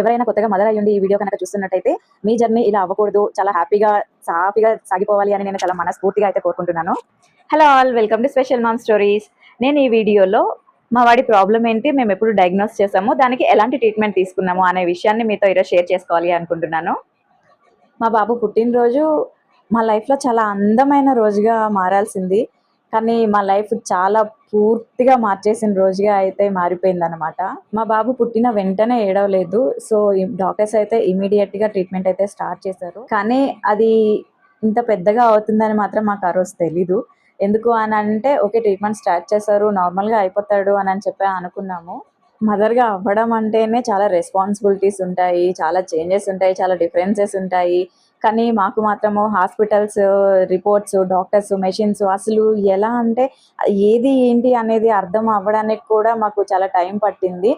ఎవరైనా కొత్తగా మదర్ అయ్యుండి ఈ వీడియో కనుక చూస్తున్నట్టయితే మీ జర్నీ ఇలా అవ్వకూడదు, చాలా హ్యాపీగా సాఫీగా సాగిపోవాలి అని నేను చాలా మనస్ఫూర్తిగా అయితే కోరుకుంటున్నాను. Hello all, welcome to special mom stories. నేను ఈ వీడియోలో మా వాడి ప్రాబ్లం ఏంటి, మేము ఎప్పుడు డయాగ్నోస్ చేసాము, దానికి ఎలాంటి ట్రీట్మెంట్ తీసుకున్నాము అనే విషయాన్ని మీతో ఈరోజు షేర్ చేసుకోవాలి అనుకుంటున్నాను. మా బాబు పుట్టినరోజు మా లైఫ్లో చాలా అందమైన రోజుగా మారాల్సింది, కానీ మా లైఫ్ చాలా పూర్తిగా మార్చేసిన రోజుగా అయితే మారిపోయిందనమాట. మా బాబు పుట్టిన వెంటనే ఏడవలేదు. సో డాక్టర్స్ అయితే ఇమీడియట్గా ట్రీట్మెంట్ అయితే స్టార్ట్ చేశారు. కానీ అది ఇంత పెద్దగా అవుతుందని మాత్రం మాకు ఆ రోజు తెలీదు. ఎందుకు అని అంటే ఓకే, ట్రీట్మెంట్ స్టార్ట్ చేశారు, నార్మల్గా అయిపోతాడు అని చెప్పి అనుకున్నాము. మదర్గా అవ్వడం అంటేనే చాలా రెస్పాన్సిబిలిటీస్ ఉంటాయి, చాలా చేంజెస్ ఉంటాయి, చాలా డిఫరెన్సెస్ ఉంటాయి. కానీ మాకు మాత్రము హాస్పిటల్స్, రిపోర్ట్స్, డాక్టర్స్, మెషిన్స్ అసలు ఎలా అంటే ఏది ఏంటి అనేది అర్థం అవ్వడానికి కూడా మాకు చాలా టైం పట్టింది.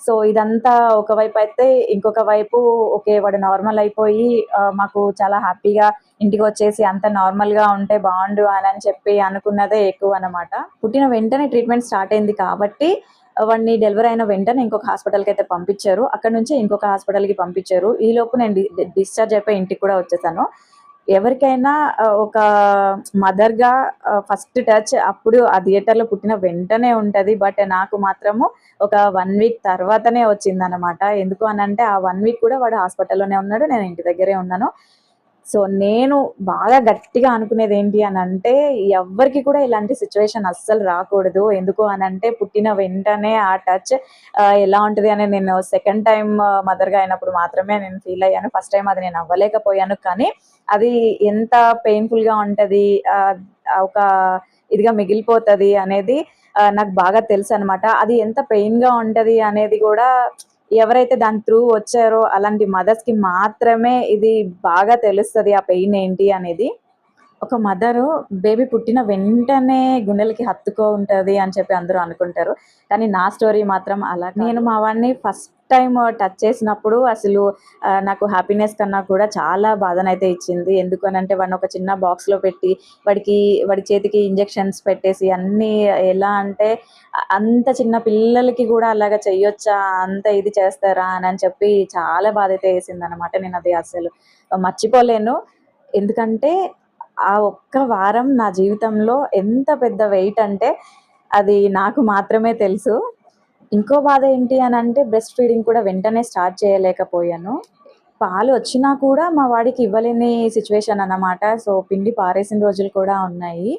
సో ఇదంతా ఒకవైపు అయితే, ఇంకొక వైపు ఓకే వాడు నార్మల్ అయిపోయి మాకు చాలా హ్యాపీగా ఇంటికి వచ్చేసి అంత నార్మల్గా ఉంటే బాగుండు అని చెప్పి అనుకున్నదే ఎక్కువ అనమాట. పుట్టిన వెంటనే ట్రీట్మెంట్ స్టార్ట్ అయింది కాబట్టి వాడిని డెలివరీ అయిన వెంటనే ఇంకొక హాస్పిటల్కి అయితే పంపించారు. అక్కడ నుంచి ఇంకొక హాస్పిటల్కి పంపించారు. ఈలోపు నేను డిశ్చార్జ్ అయిపోయి ఇంటికి కూడా వచ్చేసాను. ఎవరికైనా ఒక మదర్గా ఫస్ట్ టచ్ అప్పుడు ఆ థియేటర్లో పుట్టిన వెంటనే ఉంటుంది. బట్ నాకు మాత్రము ఒక 1 వీక్ తర్వాతనే వచ్చిందనమాట. ఎందుకు అని అంటే ఆ 1 వీక్ కూడా వాడు హాస్పిటల్లోనే ఉన్నాడు, నేను ఇంటి దగ్గరే ఉన్నాను. సో నేను బాగా గట్టిగా అనుకునేది ఏంటి అని అంటే, ఎవ్వరికి కూడా ఇలాంటి సిచ్యువేషన్ అస్సలు రాకూడదు. ఎందుకు అని అంటే పుట్టిన వెంటనే ఆ టచ్ ఎలా ఉంటుంది అని నేను సెకండ్ టైం మదర్గా అయినప్పుడు మాత్రమే నేను ఫీల్ అయ్యాను. ఫస్ట్ టైం అది నేను అవ్వలేకపోయాను. కానీ అది ఎంత పెయిన్ఫుల్గా ఉంటుంది, ఒక ఇదిగా మిగిలిపోతుంది అనేది నాకు బాగా తెలుసు అనమాట. అది ఎంత పెయిన్గా ఉంటుంది అనేది కూడా ఎవరైతే దాని త్రూ వచ్చారో అలాంటి మదర్స్కి మాత్రమే ఇది బాగా తెలుస్తుంది, ఆ పెయిన్ ఏంటి అనేది. ఒక మదరు బేబీ పుట్టిన వెంటనే గుండెలకి హత్తుకో ఉంటుంది అని చెప్పి అందరూ అనుకుంటారు. కానీ నా స్టోరీ మాత్రం అలా. నేను మా వాడిని ఫస్ట్ టైం టచ్ చేసినప్పుడు అసలు నాకు హ్యాపీనెస్ కన్నా కూడా చాలా బాధనైతే ఇచ్చింది. ఎందుకనంటే వాడిని ఒక చిన్న బాక్స్లో పెట్టి వాడి చేతికి ఇంజెక్షన్స్ పెట్టేసి అన్నీ ఎలా అంటే అంత చిన్న పిల్లలకి కూడా అలాగా చెయ్యొచ్చా, అంత ఇది చేస్తారా అని చెప్పి చాలా బాధ అయితే వేసింది అనమాట. నేను అది అసలు మర్చిపోలేను. ఎందుకంటే ఆ ఒక్క వారం నా జీవితంలో ఎంత పెద్ద వెయిట్ అంటే అది నాకు మాత్రమే తెలుసు. ఇంకో బాధ ఏంటి అని అంటే బ్రెస్ట్ ఫీడింగ్ కూడా వెంటనే స్టార్ట్ చేయలేకపోయాను. పాలు వచ్చినా కూడా మా వాడికి ఇవ్వలేని సిచ్యువేషన్ అన్నమాట. సో పిండి పారేసిన రోజులు కూడా ఉన్నాయి.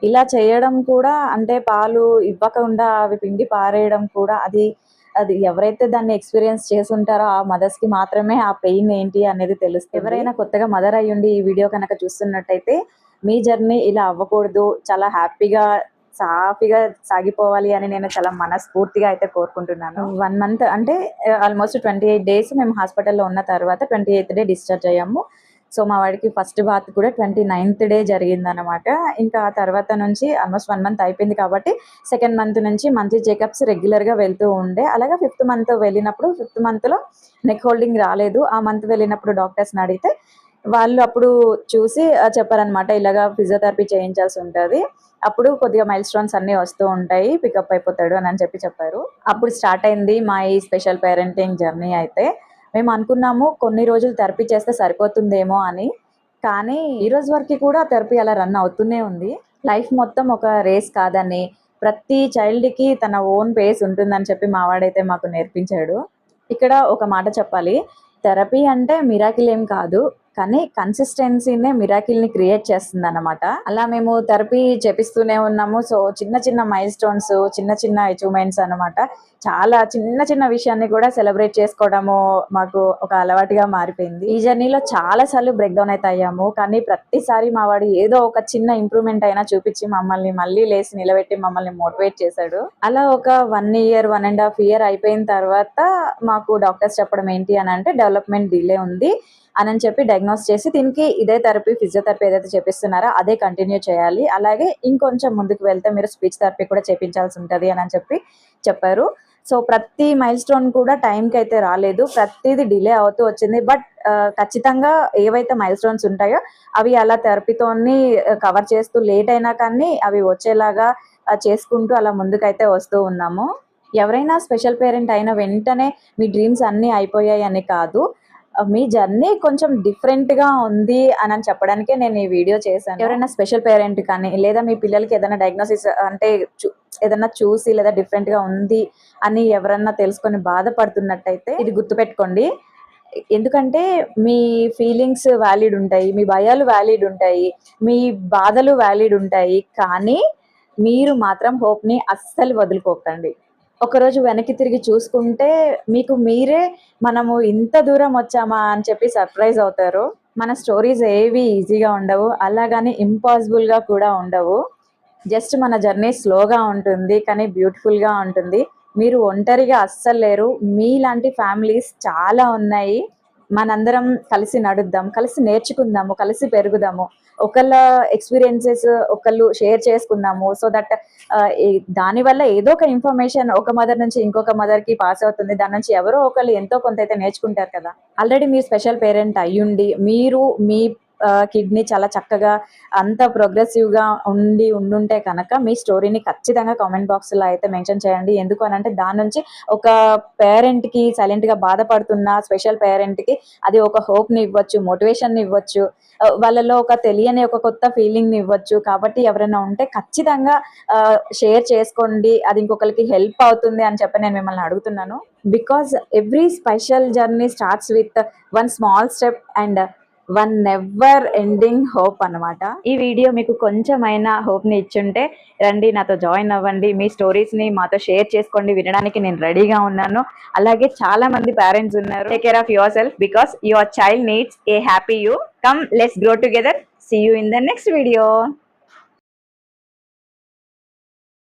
ఇలా చేయడం కూడా అంటే పాలు ఇవ్వకుండా అవి పిండి పారేయడం కూడా అది అది ఎవరైతే దాన్ని ఎక్స్పీరియన్స్ చేసుంటారో ఆ మదర్స్కి మాత్రమే ఆ పెయిన్ ఏంటి అనేది తెలుస్తుంది. ఎవరైనా కొత్తగా మదర్ అయ్యుండి ఈ వీడియో కనుక చూస్తున్నట్టయితే మీ జర్నీ ఇలా అవ్వకూడదు, చాలా హ్యాపీగా సాఫీగా సాగిపోవాలి అని నేను చాలా మనస్ఫూర్తిగా అయితే కోరుకుంటున్నాను. 1 మంత్ అంటే ఆల్మోస్ట్ 28 డేస్ మేము హాస్పిటల్లో ఉన్న తర్వాత 28th డే డిశ్చార్జ్ అయ్యాము. సో మా వాడికి ఫస్ట్ బాత్ కూడా 29th డే జరిగిందనమాట. ఇంకా ఆ తర్వాత నుంచి ఆల్మోస్ట్ 1 మంత్ అయిపోయింది కాబట్టి సెకండ్ మంత్ నుంచి మంత్లీ చెకప్స్ రెగ్యులర్గా వెళ్తూ ఉండే. అలాగే 5th మంత్ వెళ్ళినప్పుడు 5th మంత్లో నెక్ హోల్డింగ్ రాలేదు. ఆ మంత్ వెళ్ళినప్పుడు డాక్టర్స్ని అడిగితే వాళ్ళు అప్పుడు చూసి చెప్పారనమాట, ఇలాగా ఫిజియోథెరపీ చేయించాల్సి ఉంటుంది, అప్పుడు కొద్దిగా మైల్ స్టోన్స్ అన్నీ వస్తూ ఉంటాయి, పికప్ అయిపోతాడు అని చెప్పి చెప్పారు. అప్పుడు స్టార్ట్ అయింది మా ఈ స్పెషల్ పేరెంటింగ్ జర్నీ అయితే. మేము అనుకున్నాము కొన్ని రోజులు థెరపీ చేస్తే సరిపోతుందేమో అని, కానీ ఈ రోజు వరకు కూడా థెరపీ అలా రన్ అవుతూనే ఉంది. లైఫ్ మొత్తం ఒక రేస్ కాదని, ప్రతి చైల్డ్కి తన ఓన్ పేస్ ఉంటుందని చెప్పి మా వాడైతే మాకు నేర్పించాడు. ఇక్కడ ఒక మాట చెప్పాలి, థెరపీ అంటే మిరాకిల్ ఏం కాదు, కానీ కన్సిస్టెన్సీనే మిరాకిల్ని క్రియేట్ చేస్తుంది అన్నమాట. అలా మేము థెరపీ చేపిస్తూనే ఉన్నాము. సో చిన్న చిన్న మైల్ స్టోన్స్, చిన్న చిన్న అచీవ్మెంట్స్ అనమాట. చాలా చిన్న చిన్న విషయాన్ని కూడా సెలబ్రేట్ చేసుకోవడము మాకు ఒక అలవాటుగా మారిపోయింది. ఈ జర్నీలో చాలా సార్లు బ్రేక్ డౌన్ అయితే అయ్యాము, కానీ ప్రతిసారి మా వాడు ఏదో ఒక చిన్న ఇంప్రూవ్మెంట్ అయినా చూపించి మమ్మల్ని మళ్ళీ లేసి నిలబెట్టి మమ్మల్ని మోటివేట్ చేశాడు. అలా ఒక 1 ఇయర్ 1.5 ఇయర్ అయిపోయిన తర్వాత మాకు డాక్టర్స్ చెప్పడం ఏంటి అని అంటే డెవలప్మెంట్ డిలే ఉంది అని చెప్పి డయాగ్నోస్ చేసి దీనికి ఇదే థెరపీ, ఫిజియోథెరపీ ఏదైతే చేపిస్తున్నారో అదే కంటిన్యూ చేయాలి, అలాగే ఇంకొంచెం ముందుకు వెళ్తే మీరు స్పీచ్ థెరపీ కూడా చేయించాల్సి ఉంటుంది అని చెప్పి చెప్పారు. సో ప్రతి మైల్ స్టోన్ కూడా టైంకి అయితే రాలేదు, ప్రతిదీ డిలే అవుతూ వచ్చింది. బట్ ఖచ్చితంగా ఏవైతే మైల్ స్టోన్స్ ఉంటాయో అవి అలా థెరపీతోని కవర్ చేస్తూ లేట్ అయినా కానీ అవి వచ్చేలాగా చేసుకుంటూ అలా ముందుకైతే వస్తూ ఉన్నాము. ఎవరైనా స్పెషల్ పేరెంట్ అయిన వెంటనే మీ డ్రీమ్స్ అన్నీ అయిపోయాయి అని కాదు. మీ జర్నీ కొంచెం డిఫరెంట్‌గా ఉంది అని చెప్పడానికే నేను ఈ వీడియో చేశాను. ఎవరైనా స్పెషల్ పేరెంట్ కానీ, లేదా మీ పిల్లలకి ఏదైనా డయాగ్నోసిస్ అంటే ఏదన్నా చూసి లేదా డిఫరెంట్‌గా ఉంది అని ఎవరన్నా తెలుసుకొని బాధపడుతున్నట్టయితే ఇది గుర్తుపెట్టుకోండి. ఎందుకంటే మీ ఫీలింగ్స్ వాలిడ్ ఉంటాయి. మీ భయాలు వాలిడ్ ఉంటాయి. మీ బాధలు వాలిడ్ ఉంటాయి. కానీ మీరు మాత్రం హోప్‌ని అస్సలు వదులుకోకండి. ఒకరోజు వెనక్కి తిరిగి చూసుకుంటే మీకు మీరే మనము ఇంత దూరం వచ్చామా అని చెప్పి సర్ప్రైజ్ అవుతారు. మన స్టోరీస్ ఏవి ఈజీగా ఉండవు. అలాగని ఇంపాసిబుల్‌గా కూడా ఉండవు. జస్ట్ మన జర్నీ స్లోగా ఉంటుంది. కానీ బ్యూటిఫుల్‌గా ఉంటుంది. మీరు ఒంటరిగా అస్సలు లేరు. మీలాంటి ఫ్యామిలీస్ చాలా ఉన్నాయి. మనందరం కలిసి నడుద్దాం, కలిసి నేర్చుకుందాము, కలిసి పెరుగుదాము. ఒకళ్ళ ఎక్స్‌పీరియన్సెస్ ఒకళ్ళు షేర్ చేసుకుందాము. సో దట్ దానివల్ల ఏదో ఒక ఇన్ఫర్మేషన్ ఒక మదర్ నుంచి ఇంకొక మదర్‌కి పాస్ అవుతుంది. దాని నుంచి ఎవరో ఒకళ్ళు ఎంతో కొంత అయితే నేర్చుకుంటారు కదా! ఆల్రెడీ మీరు స్పెషల్ పేరెంట్ అయ్యుండి, మీరు మీ కిడ్‌ని చాలా చక్కగా అంత ప్రోగ్రెసివ్‌గా ఉండుంటే కనుక మీ స్టోరీని ఖచ్చితంగా కామెంట్ బాక్స్‌లో అయితే మెన్షన్ చేయండి. ఎందుకు అనంటే దాని నుంచి ఒక పేరెంట్‌కి సైలెంట్‌గా బాధపడుతున్న స్పెషల్ పేరెంట్‌కి అది ఒక హోప్‌ని ఇవ్వచ్చు, మోటివేషన్‌ని ఇవ్వచ్చు. వాళ్ళలో ఒక తెలియని ఒక కొత్త ఫీలింగ్‌ని ఇవ్వచ్చు. కాబట్టి ఎవరైనా ఉంటే ఖచ్చితంగా షేర్ చేసుకోండి. అది ఇంకొకరికి హెల్ప్ అవుతుంది అని చెప్పి నేను మిమ్మల్ని అడుగుతున్నాను. Because every special journey starts with one small step and one never ending hope అన్నమాట. ఈ వీడియో మీకు కొంచెమైనా హోప్‌ని ఇచ్చుంటే రండి నాతో జాయిన్ అవ్వండి. మీ స్టోరీస్‌ని మాతో షేర్ చేసుకోండి. వినడానికి నేను రెడీగా ఉన్నాను. అలాగే చాలా మంది పేరెంట్స్ ఉన్నారు. Take care of your self because your child needs a happy you. Come let's grow together. See you in the next video.